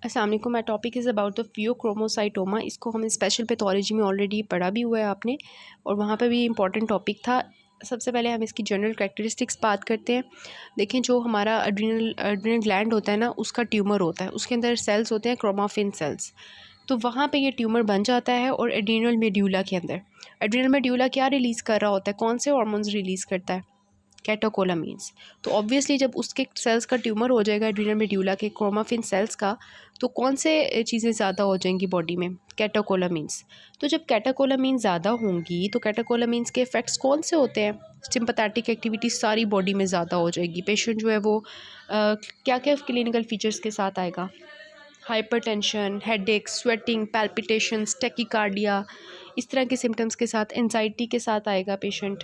अस्सलाम वालेकुम। My topic is about the phaeochromocytoma. इसको हमने स्पेशल पैथोलॉजी में ऑलरेडी पढ़ा भी हुआ है आपने, और वहाँ पे भी इम्पॉर्टेंट टॉपिक था। सबसे पहले हम इसकी जनरल कैरेक्टरिस्टिक्स बात करते हैं। देखें, जो हमारा एड्रिनल ग्लैंड होता है ना, उसका ट्यूमर होता है, उसके अंदर सेल्स होते हैं क्रोमाफिन सेल्स। तो वहाँ पे ये ट्यूमर बन जाता है। और एड्रिनल मेड्यूला के अंदर एड्रिनल मेड्यूला क्या रिलीज़ कर रहा होता है, कौन से हार्मोन्स रिलीज़ करता है? कैटेकोलामीन्स। तो ऑब्वियसली जब उसके सेल्स का ट्यूमर हो जाएगा एड्रिनल मेड्यूला के क्रोमाफिन सेल्स का, तो कौन से चीज़ें ज़्यादा हो जाएंगी बॉडी में? कैटेकोलामीन्स। तो जब कैटेकोलामीन ज़्यादा होंगी तो कैटेकोलामीन्स के इफ़ेक्ट्स कौन से होते हैं? सिंपैथेटिक एक्टिविटी सारी बॉडी में ज़्यादा हो जाएगी। पेशेंट जो है वो क्या क्या क्लिनिकल फीचर्स के साथ आएगा? Hypertension, headache, sweating, palpitations, tachycardia, इस तरह के सिम्टम्स के साथ, एंजाइटी के साथ आएगा पेशेंट।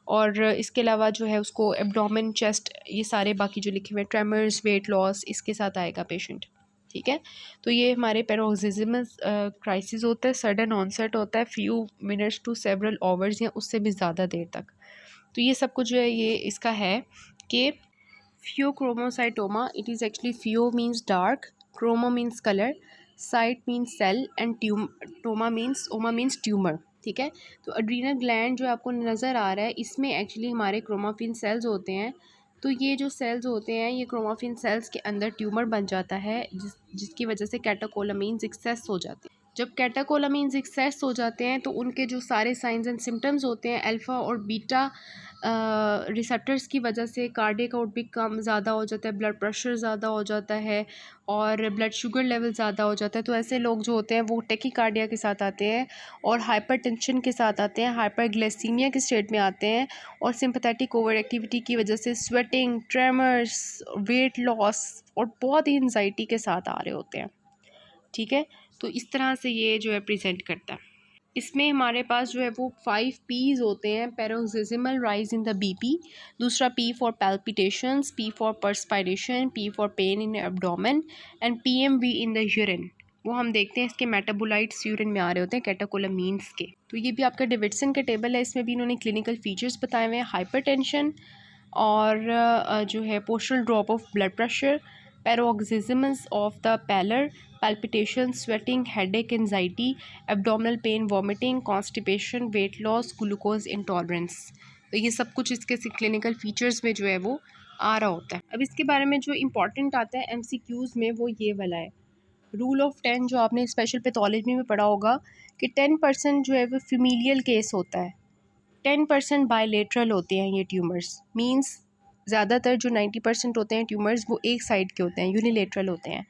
और इसके अलावा जो है उसको एब्डोमेन, चेस्ट, ये सारे बाकी जो लिखे हुए हैं, ट्रेमर्स, वेट लॉस, इसके साथ आएगा पेशेंट। ठीक है, तो ये हमारे पैरोक्सिस्मस क्राइसिस होता है, सडन ऑनसेट होता है, few minutes to several hours या उससे भी ज़्यादा देर तक। तो ये सब कुछ जो है ये इसका है कि phaeochromocytoma, it is actually phaeo means dark, chromo means colour, cyto means cell, and toma means tumour. ठीक है, तो एड्रीनल ग्लैंड जो आपको नज़र आ रहा है, इसमें एक्चुअली हमारे क्रोमाफिन सेल्स होते हैं। तो ये जो सेल्स होते हैं, ये क्रोमाफिन सेल्स के अंदर ट्यूमर बन जाता है, जिसकी वजह से कैटेकोलामीन्स एक्सेस हो जाते हैं। जब कैटेकोलामीन्स एक्सेस हो जाते हैं तो उनके जो सारे साइंस एंड सिम्टम्स होते हैं, अल्फ़ा और बीटा रिसेप्टर्स की वजह से कार्डियक आउटपुट कम ज़्यादा हो जाता है, ब्लड प्रेशर ज़्यादा हो जाता है, और ब्लड शुगर लेवल ज़्यादा हो जाता है। तो ऐसे लोग जो होते हैं वो टैकीकार्डिया के साथ आते हैं, और हाइपरटेंशन के साथ आते हैं, हाइपरग्लाइसीमिया के स्टेट में आते हैं, और सिंपैथेटिक ओवर एक्टिविटी की वजह से स्वेटिंग, ट्रेमर्स, वेट लॉस, और बहुत ही एंजाइटी के साथ आ रहे होते हैं। ठीक है, तो इस तरह से ये जो है प्रेजेंट करता है। इसमें हमारे पास जो है वो 5 पीज़ होते हैं। Paroxysmal rise in the BP, दूसरा P for palpitations, P for perspiration, P for pain in abdomen, and PMV in the urine. वो हम देखते हैं इसके मेटाबोलाइट्स यूरिन में आ रहे होते हैं कैटेकोलामीन्स के। तो ये भी आपका डेविडसन का टेबल है, इसमें भी इन्होंने क्लिनिकल फीचर्स बताए हुए हैं। हाइपरटेंशन, और जो है postural drop of blood pressure, paroxysms of the pallor, palpitation, sweating, headache, anxiety, abdominal pain, vomiting, constipation, weight loss, glucose intolerance। तो ये सब कुछ इसके क्लिनिकल फीचर्स में जो है वो आ रहा होता है। अब इसके बारे में जो इम्पॉर्टेंट आता है MCQs में, वो ये वाला है, रूल ऑफ 10, जो आपने स्पेशल पैथोलॉजी में पढ़ा होगा कि 10% जो है वो फीमेलियल केस होता है, 10% बायलेटरल होते हैं ये ट्यूमर्स। मीन्स ज़्यादातर जो 90% होते हैं ट्यूमर्स वो एक साइड के होते हैं, यूनिलेटरल होते हैं।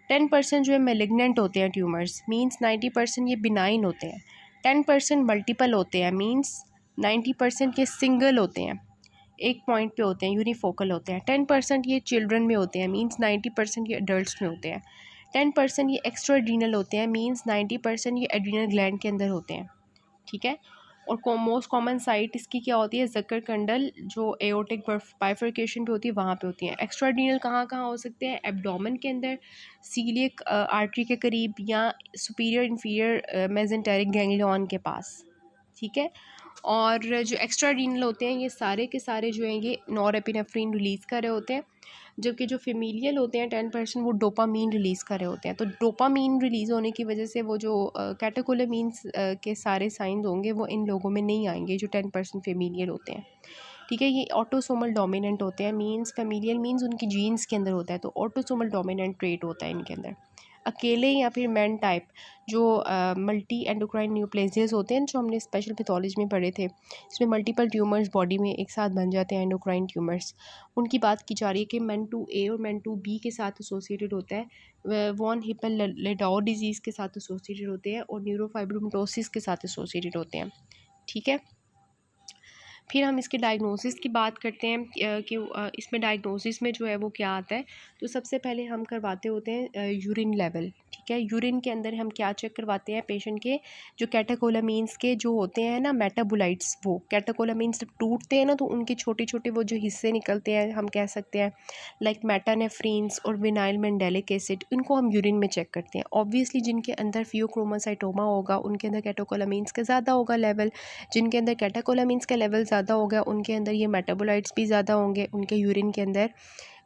10% जो है मेलिग्नेंट होते हैं ट्यूमर्स, मीन्स 90% ये बिनाइन होते हैं। 10% मल्टीपल होते हैं, मीन्स 90% ये सिंगल होते हैं, एक पॉइंट पे होते हैं, यूनिफोकल होते हैं। 10% ये चिल्ड्रन में होते हैं, मीन्स 90% ये एडल्ट्स में होते हैं। 10% ये एक्स्ट्रा एड्रीनल होते हैं, मीन्स 90% ये एड्रीनल ग्लैंड के अंदर होते हैं। ठीक है, और मोस्ट कॉमन साइट इसकी क्या होती है? जकर कंडल, जो एओटिक बाइफर्केशन पे होती है, वहाँ पे होती हैं। एक्स्ट्रा एड्रीनल कहाँ कहाँ हो सकते हैं? एब्डोमेन के अंदर, सीलियक आर्टरी के करीब, या सुपीरियर इंफीरियर मेजेंटेरिक गैंग्लियन के पास। ठीक है, और जो एक्स्ट्रा एड्रीनल होते हैं ये सारे के सारे जो हैं ये नॉरएपिनेफ्रिन रिलीज़ कर रहे होते हैं, जबकि जो फीमेलियल होते हैं 10% वो डोपामीन रिलीज़ कर रहे होते हैं। तो डोपामीन रिलीज़ होने की वजह से वो जो कैटेकोलामीन्स के सारे साइंस होंगे वो इन लोगों में नहीं आएंगे जो 10% फीमेलियल होते हैं। ठीक है, ये ऑटोसोमल डोमिनेंट होते हैं, मीन्स फीमेलियल मीन्स उनकी जीन्स के अंदर होता है, तो ऑटोसोमल डोमिनेंट ट्रेट होता है इनके अंदर। अकेले या फिर मैन टाइप जो मल्टी एंडोक्राइन न्यूप्लेसियाज होते हैं, जो हमने स्पेशल पैथोलॉजी में पढ़े थे, इसमें मल्टीपल ट्यूमर्स बॉडी में एक साथ बन जाते हैं, एंडोक्राइन ट्यूमर्स, उनकी बात की जा रही है कि MEN 2A और MEN 2B के साथ एसोसिएटेड होता है, वॉन हिप्पन-लैंडाउ डिजीज़ के साथ एसोसिएटेड होते हैं, और न्यूरोफाइब्रोमाटोसिस के साथ एसोसिएटेड होते हैं। ठीक है, फिर हम इसके डायग्नोसिस की बात करते हैं कि इसमें डायग्नोसिस में जो है वो क्या आता है। तो सबसे पहले हम करवाते होते हैं यूरिन लेवल। ठीक है, यूरिन के अंदर हम क्या चेक करवाते हैं? पेशेंट के जो कैटेकोलामीन्स के जो होते हैं ना मेटाबोलाइट्स, वो कैटेकोलामीन्स जब टूटते हैं ना तो उनके छोटे छोटे वो जो हिस्से निकलते हैं, हम कह सकते हैं लाइक मेटानेफ्रीन्स और विनाइल मेंडेलिक एसिड, इनको हम यूरिन में चेक करते हैं। ऑब्वियसली जिनके अंदर फियोक्रोमोसाइटोमा होगा उनके अंदर कैटेकोलामीन्स का ज़्यादा होगा लेवल, जिनके अंदर कैटेकोलामीन्स का लेवल ज़्यादा होगा उनके अंदर ये मेटाबोलाइट्स भी ज़्यादा होंगे उनके यूरिन के अंदर।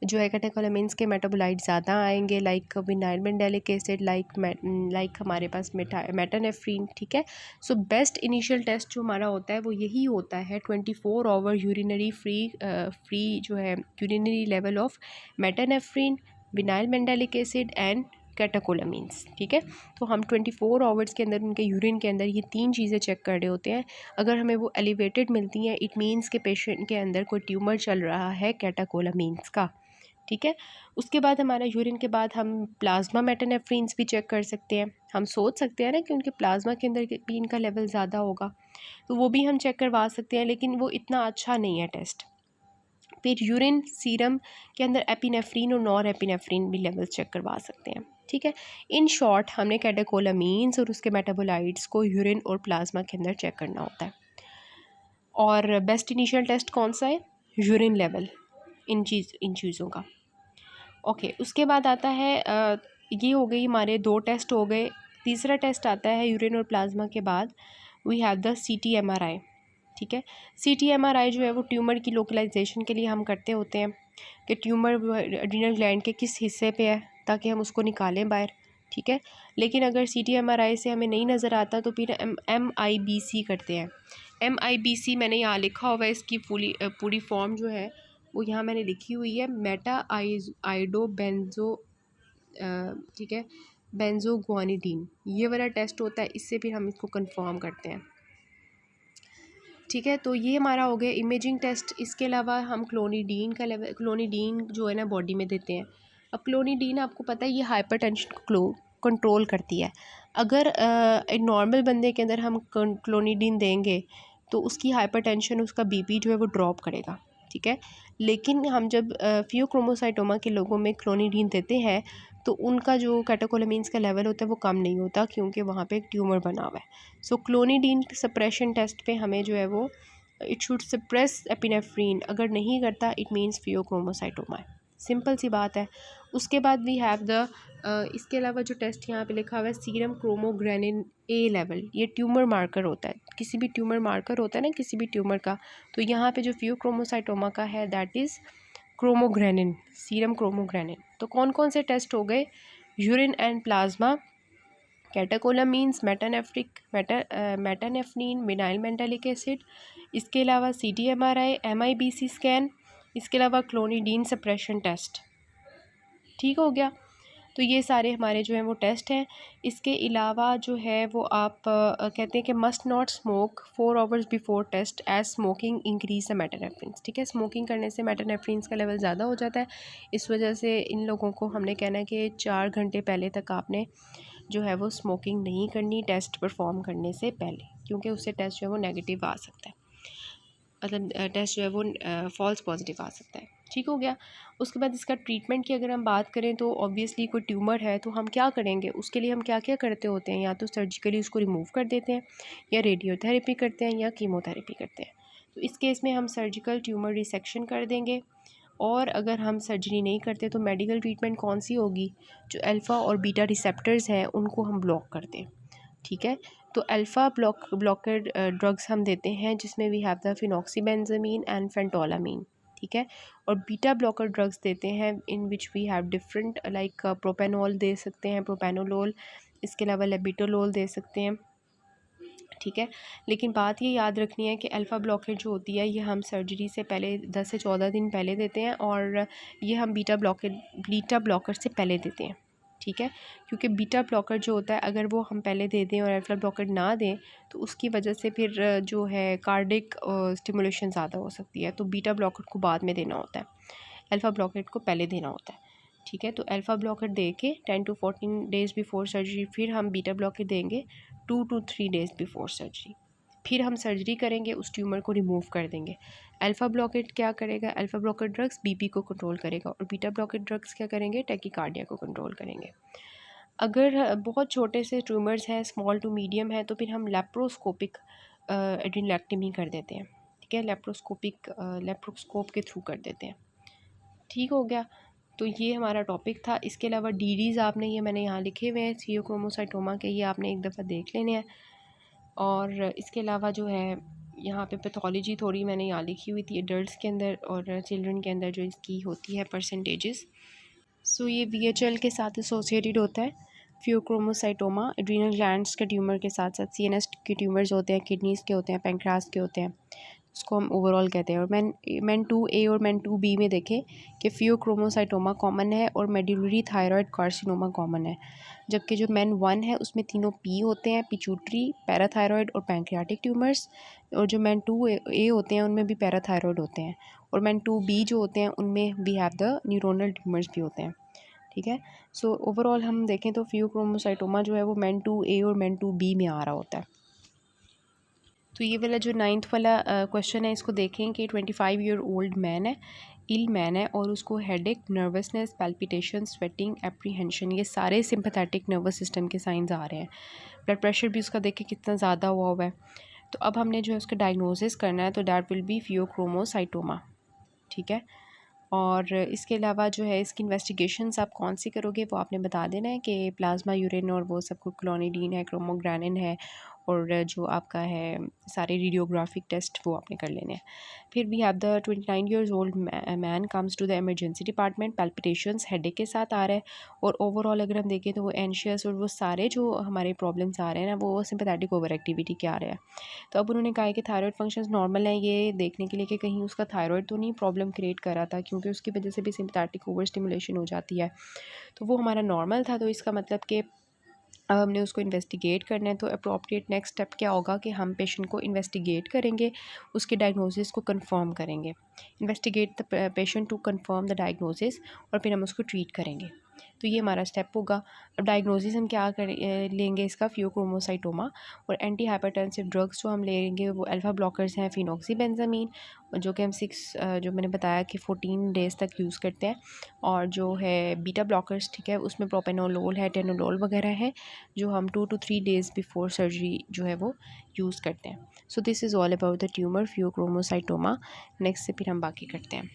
जो है कैटेकोलामिन्स के मेटाबोलाइट ज़्यादा आएंगे, like vinyl mandelic acid, like हमारे पास मेटानेफ्रीन। ठीक है, सो बेस्ट इनिशियल टेस्ट जो हमारा होता है वो यही होता है 24 आवर यूरिनरी फ्री जो है urinary level of metanephrine, vinyl mandelic acid and catecholamines. ठीक है, तो हम 24 आवर्स के अंदर उनके यूरिन के अंदर ये 3 चीज़ें चेक कर रहे होते हैं। अगर हमें वो एलिवेटेड मिलती हैं, इट मीन्स के पेशेंट के अंदर कोई ट्यूमर चल रहा है कैटेकोलामिन्स का। ठीक है, उसके बाद हमारा यूरिन के बाद हम प्लाज्मा मेटानेफ्रीन्स भी चेक कर सकते हैं। हम सोच सकते हैं ना कि उनके प्लाज्मा के अंदर भी इनका लेवल ज़्यादा होगा, तो वो भी हम चेक करवा सकते हैं, लेकिन वो इतना अच्छा नहीं है टेस्ट। फिर यूरिन सीरम के अंदर एपिनेफ्रीन और नॉर एपिनेफ्रीन भी लेवल चेक करवा सकते हैं। ठीक है, इन शॉर्ट हमने कैटेकोलामीन्स और उसके मेटाबोलाइट्स को यूरिन और प्लाज्मा के अंदर चेक करना होता है। और बेस्ट इनिशियल टेस्ट कौन सा है? यूरिन लेवल, इन चीज़ों का। ओके, उसके बाद आता है ये हो गई हमारे 2 टेस्ट हो गए। तीसरा टेस्ट आता है यूरिन और प्लाज्मा के बाद, वी हैव द CT-MRI। ठीक है, CT-MRI जो है वो ट्यूमर की लोकलाइजेशन के लिए हम करते होते हैं कि ट्यूमर एड्रिनल ग्लैंड के किस हिस्से पे है, ताकि हम उसको निकालें बाहर। ठीक है, लेकिन अगर CT-MRI से हमें नहीं नज़र आता तो फिर MIBC करते हैं। MIBC मैंने यहाँ लिखा हुआ है, इसकी पूरी फॉर्म जो है वो यहाँ मैंने लिखी हुई है, मेटा आइडो बेंजो, ठीक है, बेंजोग्वानिडीन, ये वाला टेस्ट होता है। इससे फिर हम इसको कंफर्म करते हैं। ठीक है, तो ये हमारा हो गया इमेजिंग टेस्ट। इसके अलावा हम क्लोनिडीन का लेवल, क्लोनिडीन जो है ना बॉडी में देते हैं। अब क्लोनिडीन आपको पता है ये हाइपरटेंशन को कंट्रोल करती है। अगर एक नॉर्मल बंदे के अंदर हम क्लोनिडीन देंगे तो उसकी हाइपरटेंशन, उसका BP जो है वो ड्रॉप करेगा। ठीक है, लेकिन हम जब फियोक्रोमोसाइटोमा के लोगों में क्लोनिडीन देते हैं तो उनका जो कैटेकोलामीन्स का लेवल होता है वो कम नहीं होता, क्योंकि वहाँ पे एक ट्यूमर बना हुआ है। सो क्लोनिडीन सप्रेशन टेस्ट पे हमें जो है वो इट शुड सप्रेस एपिनेफ्रीन, अगर नहीं करता इट मीन्स फियोक्रोमोसाइटोमा है। सिंपल सी बात है। उसके बाद वी हैव द इसके अलावा जो टेस्ट यहाँ पे लिखा हुआ है सीरम क्रोमोग्रेनिन A लेवल, ये ट्यूमर मार्कर होता है। किसी भी ट्यूमर मार्कर होता है ना किसी भी ट्यूमर का, तो यहाँ पे जो फियोक्रोमोसाइटोमा का है that is chromogranin, serum chromogranin. तो कौन कौन से टेस्ट हो गए? Urine and plasma, catecholamines, metanephrine, vinyl mandelic acid, इसके अलावा CT-MRI, MIBC स्कैन, इसके अलावा क्लोनिडीन सप्रेशन टेस्ट। ठीक हो गया, तो ये सारे हमारे जो हैं वो टेस्ट हैं। इसके अलावा जो है वो आप कहते हैं कि must not smoke 4 hours before test as smoking increase the metanephrines. ठीक है, स्मोकिंग करने से मेटानेफ्रीन्स का लेवल ज़्यादा हो जाता है। इस वजह से इन लोगों को हमने कहना है कि 4 घंटे पहले तक आपने जो है वो स्मोकिंग नहीं करनी टेस्ट परफॉर्म करने से पहले, क्योंकि उससे टेस्ट जो है वो नेगेटिव आ सकता है, मतलब टेस्ट जो है वो फॉल्स पॉजिटिव आ सकता है। ठीक हो गया। उसके बाद इसका ट्रीटमेंट की अगर हम बात करें तो ऑब्वियसली कोई ट्यूमर है तो हम क्या करेंगे, उसके लिए हम क्या क्या करते होते हैं, या तो सर्जिकली उसको रिमूव कर देते हैं, या रेडियोथेरेपी करते हैं, या कीमोथेरेपी करते हैं। तो इस केस में हम सर्जिकल ट्यूमर रिसेक्शन कर देंगे। और अगर हम सर्जरी नहीं करते तो मेडिकल ट्रीटमेंट कौन सी होगी? जो अल्फ़ा और बीटा रिसेप्टर्स हैं उनको हम ब्लॉक कर दें। ठीक है, तो अल्फ़ा ब्लॉकेड ड्रग्स हम देते हैं जिसमें we have the phenoxybenzamine and phentolamine. ठीक है, और बीटा ब्लॉकर ड्रग्स देते हैं in which we have different, like propanol दे सकते हैं, प्रोपेनोलोल, इसके अलावा लेबिटोलोल दे सकते हैं। ठीक है, लेकिन बात ये याद रखनी है कि अल्फ़ा ब्लॉकेट जो होती है ये हम सर्जरी से पहले 10 से 14 दिन पहले देते हैं, और ये हम बीटा ब्लॉकर से पहले देते हैं। ठीक है, क्योंकि बीटा ब्लॉकर जो होता है अगर वो हम पहले दे दें और अल्फ़ा ब्लॉकर ना दें तो उसकी वजह से फिर जो है कार्डिक स्टिमुलेशन ज़्यादा हो सकती है, तो बीटा ब्लॉकर को बाद में देना होता है, अल्फ़ा ब्लॉकेट को पहले देना होता है। ठीक है, तो अल्फ़ा ब्लॉकर दे के 10 to 14 डेज़ बिफोर सर्जरी फिर हम बीटा ब्लॉकर देंगे 2 to 3 डेज़ बिफोर सर्जरी। फिर हम सर्जरी करेंगे, उस ट्यूमर को रिमूव कर देंगे। अल्फ़ा ब्लॉकेट क्या करेगा? अल्फ़ा ब्लॉकर ड्रग्स BP को कंट्रोल करेगा, और बीटा ब्लॉकेट ड्रग्स क्या करेंगे? टैकीकार्डिया को कंट्रोल करेंगे। अगर बहुत छोटे से ट्यूमर्स हैं, स्मॉल टू मीडियम है, तो फिर हम लेप्रोस्कोपिक एड्रेनलेक्टमी कर देते हैं। ठीक है, लेप्रोस्कोप के थ्रू कर देते हैं। ठीक हो गया, तो ये हमारा टॉपिक था। इसके अलावा DDs आपने ये मैंने यहाँ लिखे हुए हैं फियोक्रोमोसाइटोमा के, ये आपने एक दफ़ा देख लेने हैं। और इसके अलावा जो है यहाँ पे पैथोलॉजी थोड़ी मैंने यहाँ लिखी हुई थी एडल्ट्स के अंदर और चिल्ड्रन के अंदर जो इसकी होती है परसेंटेजेस। सो ये VHL के साथ एसोसिएटेड होता है। फियोक्रोमोसाइटोमा एड्रीनल ग्लैंड्स के ट्यूमर के साथ साथ CNS के ट्यूमर्स होते हैं, किडनीज़ के होते हैं, पैंक्रियास के होते हैं, उसको हम ओवरऑल कहते हैं। और मैन 2A और मैन 2B में देखें कि फियोक्रोमोसाइटोमा कॉमन है और मेडुलरी थायराइड कार्सिनोमा कॉमन है, जबकि जो मैन 1 है उसमें तीनों P होते हैं, पिट्यूटरी, पैराथायरॉयड और पैंक्रियाटिक ट्यूमर्स। और जो मैन 2A होते हैं उनमें भी पैराथायरॉयड होते हैं, और मैन 2B जो होते हैं उनमें we have the neuronal tumours भी होते हैं। ठीक है। सो ओवरऑल हम देखें तो फियोक्रोमोसाइटोमा जो है वो मैन 2A और मैन 2B में आ रहा होता है। तो ये वाला जो 9th वाला क्वेश्चन है इसको देखें कि 25 ईयर ओल्ड मैन है, इल मैन है, और उसको headache, nervousness, palpitation, sweating, apprehension, ये सारे सिंपैथेटिक नर्वस सिस्टम के साइंस आ रहे हैं। ब्लड प्रेशर भी उसका देखें कितना ज़्यादा हुआ है। तो अब हमने जो है उसका डायग्नोसिस करना है, तो दैट विल बी फियोक्रोमोसाइटोमा। ठीक है। और इसके अलावा जो है इसकी इन्वेस्टिगेशंस आप कौन सी करोगे वो आपने बता देना है कि प्लाज्मा, यूरिन और वो सबको क्लोनिडीन है, क्रोमोग्रानिन है, और जो आपका है सारे रेडियोग्राफिक टेस्ट वो आपने कर लेने हैं। फिर भी have the 29 years old man comes to the emergency department, palpitations, headache के साथ आ रहा है, और ओवरऑल अगर हम देखें तो वो एंशियस और वो सारे जो हमारे प्रॉब्लम्स आ रहे हैं ना वो सिंपैथेटिक ओवर एक्टिविटी के आ रहे हैं। तो अब उन्होंने कहा है कि थायराइड फंक्शंस नॉर्मल हैं, ये देखने के लिए कि कहीं उसका थायराइड तो नहीं प्रॉब्लम क्रिएट कर रहा था, क्योंकि उसकी वजह से भी सिंपैथेटिक ओवर स्टिमुलेशन हो जाती है। तो वो हमारा नॉर्मल था, तो इसका मतलब कि अब हमने उसको इन्वेस्टिगेट करना है। तो अप्रोप्रिएट नेक्स्ट स्टेप क्या होगा कि हम पेशेंट को इन्वेस्टिगेट करेंगे, उसके डायग्नोसिस को कंफर्म करेंगे। Investigate the patient to confirm the diagnosis, और फिर हम उसको ट्रीट करेंगे। तो ये हमारा स्टेप होगा। अब डायग्नोसिस हम क्या लेंगे इसका, फियोक्रोमोसाइटोमा, और एंटी हाइपरटेंसिव ड्रग्स जो हम लेंगे वो अल्फ़ा ब्लॉकर्स हैं, फिनॉक्सीबेंजामीन, जो कि हम 6 जो मैंने बताया कि 14 डेज़ तक यूज़ करते हैं, और जो है बीटा ब्लॉकर्स, ठीक है, उसमें प्रोपेनोलोल है, टेनोलोल वगैरह है, जो हम 2 to 3 डेज़ बिफोर सर्जरी जो है वो यूज़ करते हैं। So this is all about the tumour pheochromocytoma. Next से फिर हम बाकी करते हैं।